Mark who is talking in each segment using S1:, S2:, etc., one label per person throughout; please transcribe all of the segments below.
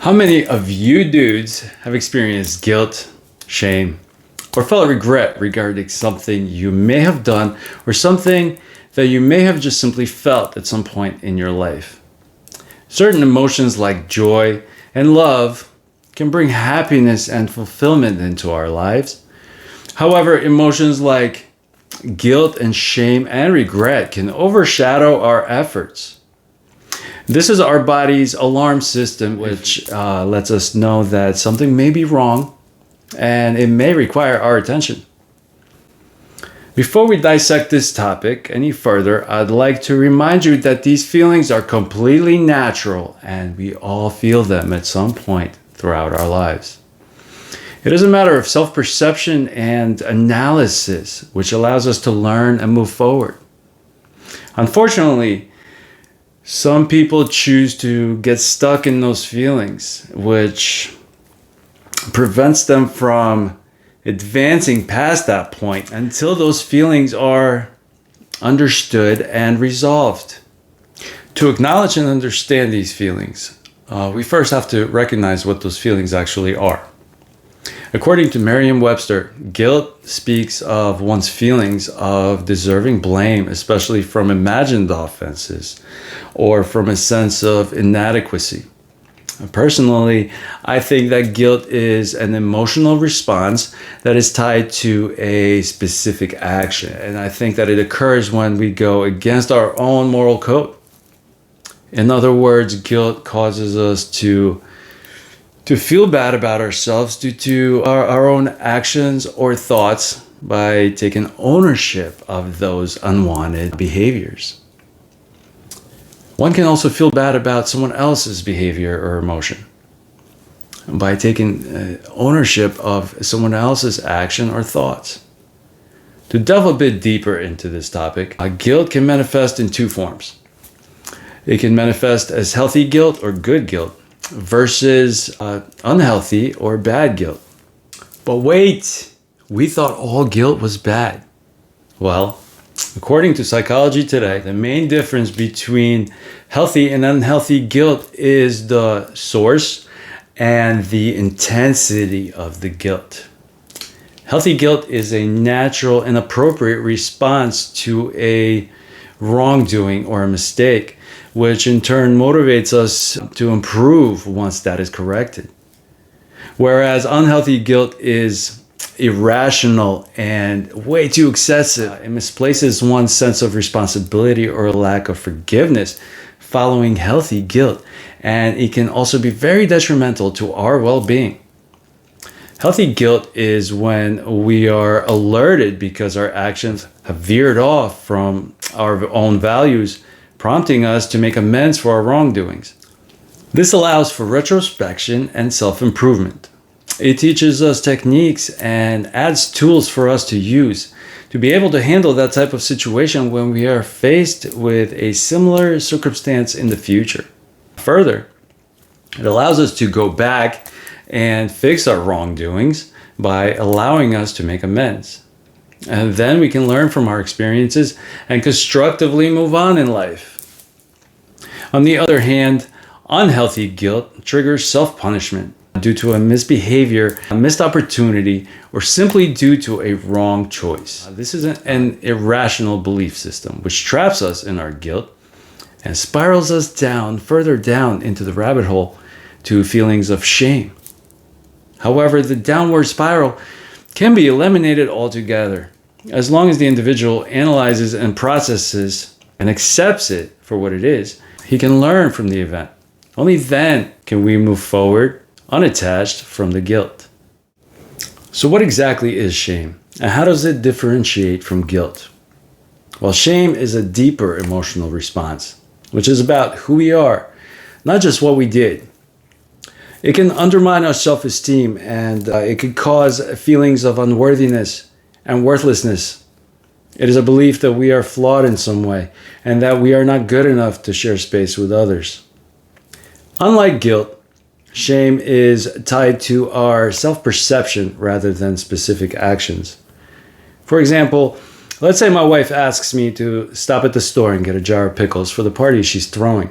S1: How many of you dudes have experienced guilt, shame, or felt regret regarding something you may have done or something that you may have just simply felt at some point in your life? Certain emotions like joy and love can bring happiness and fulfillment into our lives. However, emotions like guilt and shame and regret can overshadow our efforts. This is our body's alarm system, which lets us know that something may be wrong and it may require our attention. Before we dissect this topic any further, I'd like to remind you that these feelings are completely natural and we all feel them at some point throughout our lives. It is a matter of self-perception and analysis, which allows us to learn and move forward. Unfortunately, some people choose to get stuck in those feelings, which prevents them from advancing past that point until those feelings are understood and resolved. To acknowledge and understand these feelings, we first have to recognize what those feelings actually are. According to Merriam-Webster, guilt speaks of one's feelings of deserving blame, especially from imagined offenses or from a sense of inadequacy. Personally, I think that guilt is an emotional response that is tied to a specific action, and I think that it occurs when we go against our own moral code. In other words, guilt causes us to feel bad about ourselves due to our own actions or thoughts by taking ownership of those unwanted behaviors. One can also feel bad about someone else's behavior or emotion by taking ownership of someone else's action or thoughts. To delve a bit deeper into this topic, guilt can manifest in two forms. It can manifest as healthy guilt or good guilt, versus unhealthy or bad guilt. But wait, we thought all guilt was bad. Well, according to Psychology Today, the main difference between healthy and unhealthy guilt is the source and the intensity of the guilt. Healthy guilt is a natural and appropriate response to a wrongdoing or a mistake, which in turn motivates us to improve once that is corrected. Whereas unhealthy guilt is irrational and way too excessive. It misplaces one's sense of responsibility or lack of forgiveness following healthy guilt, and it can also be very detrimental to our well-being. Healthy guilt is when we are alerted because our actions have veered off from our own values, prompting us to make amends for our wrongdoings. This allows for retrospection and self-improvement. It teaches us techniques and adds tools for us to use to be able to handle that type of situation when we are faced with a similar circumstance in the future. Further, it allows us to go back and fix our wrongdoings by allowing us to make amends. And then we can learn from our experiences and constructively move on in life. On the other hand, unhealthy guilt triggers self-punishment due to a misbehavior, a missed opportunity, or simply due to a wrong choice. This is an irrational belief system which traps us in our guilt and spirals us down, further down into the rabbit hole to feelings of shame. However, the downward spiral can be eliminated altogether as long as the individual analyzes and processes and accepts it for what it is. He can learn from the event. Only then can we move forward unattached from the guilt. So what exactly is shame, and how does it differentiate from guilt? Well, shame is a deeper emotional response, which is about who we are, not just what we did. It can undermine our self-esteem, and it could cause feelings of unworthiness and worthlessness. It is a belief that we are flawed in some way and that we are not good enough to share space with others. Unlike guilt, shame is tied to our self-perception rather than specific actions. For example, let's say my wife asks me to stop at the store and get a jar of pickles for the party she's throwing.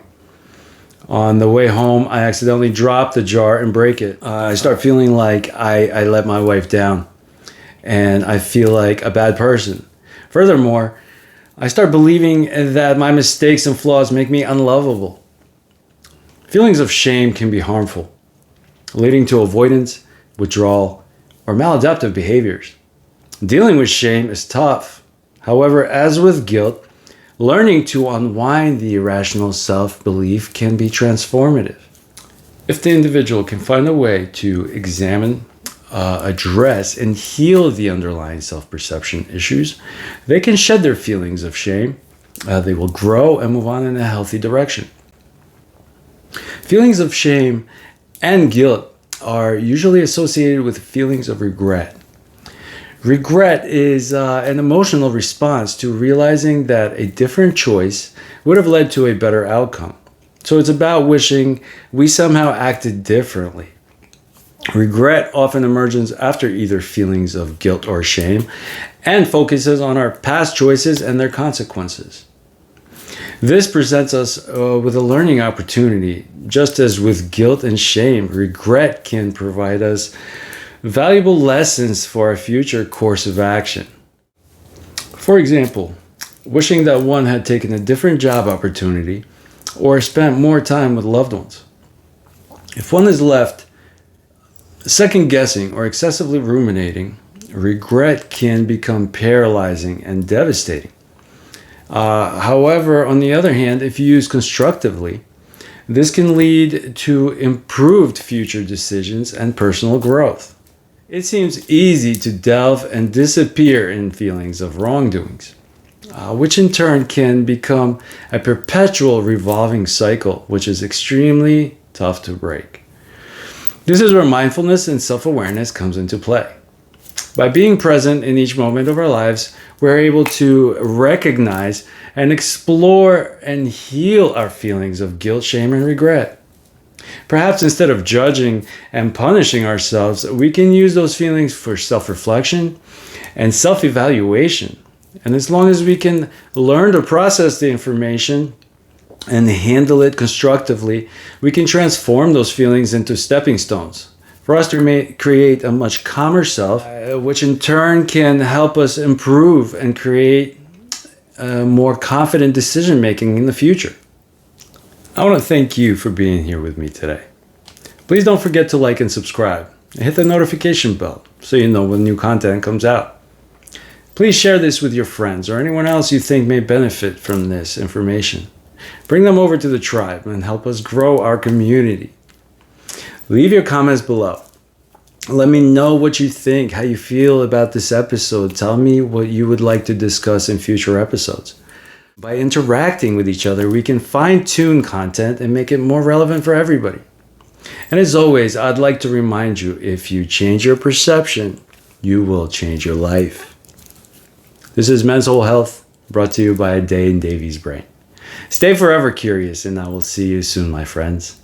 S1: On the way home, I accidentally drop the jar and break it. I start feeling like I let my wife down, and I feel like a bad person. Furthermore, I start believing that my mistakes and flaws make me unlovable. Feelings of shame can be harmful, leading to avoidance, withdrawal, or maladaptive behaviors. Dealing with shame is tough. However, as with guilt, learning to unwind the irrational self-belief can be transformative. If the individual can find a way to examine, address, and heal the underlying self-perception issues, they can shed their feelings of shame. They will grow and move on in a healthy direction. Feelings of shame and guilt are usually associated with feelings of regret. Regret is an emotional response to realizing that a different choice would have led to a better outcome. So it's about wishing we somehow acted differently. Regret often emerges after either feelings of guilt or shame and focuses on our past choices and their consequences. This presents us with a learning opportunity. Just as with guilt and shame, regret can provide us valuable lessons for a future course of action. For example, wishing that one had taken a different job opportunity or spent more time with loved ones. If one is left second guessing or excessively ruminating, regret can become paralyzing and devastating. However, on the other hand, if used constructively, this can lead to improved future decisions and personal growth. It seems easy to delve and disappear in feelings of wrongdoings, which in turn can become a perpetual revolving cycle, which is extremely tough to break. This is where mindfulness and self-awareness comes into play. By being present in each moment of our lives, we're able to recognize and explore and heal our feelings of guilt, shame, and regret. Perhaps instead of judging and punishing ourselves, we can use those feelings for self-reflection and self-evaluation. And as long as we can learn to process the information and handle it constructively, we can transform those feelings into stepping stones for us to create a much calmer self, which in turn can help us improve and create more confident decision making in the future. I want to thank you for being here with me today. Please don't forget to like and subscribe and hit the notification bell so you know when new content comes out. Please share this with your friends or anyone else you think may benefit from this information. Bring them over to the tribe and help us grow our community. Leave your comments below. Let me know what you think, how you feel about this episode. Tell me what you would like to discuss in future episodes. By interacting with each other, we can fine-tune content and make it more relevant for everybody. And as always, I'd like to remind you, if you change your perception, you will change your life. This is Men's Whole Health, brought to you by A Day in Davy's Brain. Stay forever curious, and I will see you soon, my friends.